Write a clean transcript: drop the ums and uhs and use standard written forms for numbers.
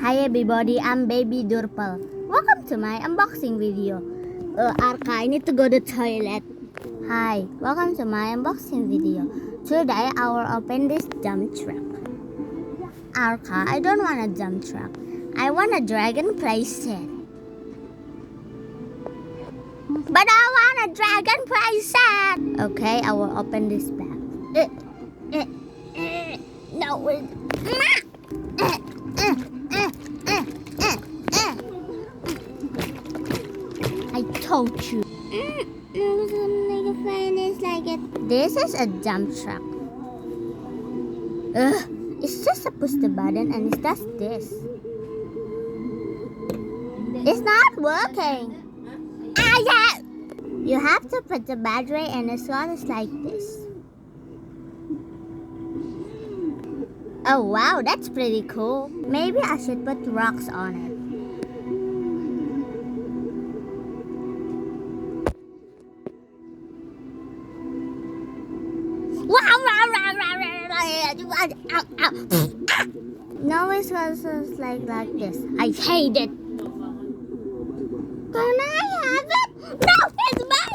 Hi everybody, I'm baby Durple. Welcome to my unboxing video. Arka, I need to go to the toilet. Hi, welcome to my unboxing video. Today I will open this dump truck. Arka, I don't want a dump truck. I want a dragon playset. But I want a dragon playset. Okay, I will open this bag. No, I told you. This is a dump truck. It's just a push the button and it does this. It's not working. Yeah. You have to put the battery and the slot is like this. Oh wow, that's pretty cool. Maybe I should put rocks on it. No, it was like this. I hate it.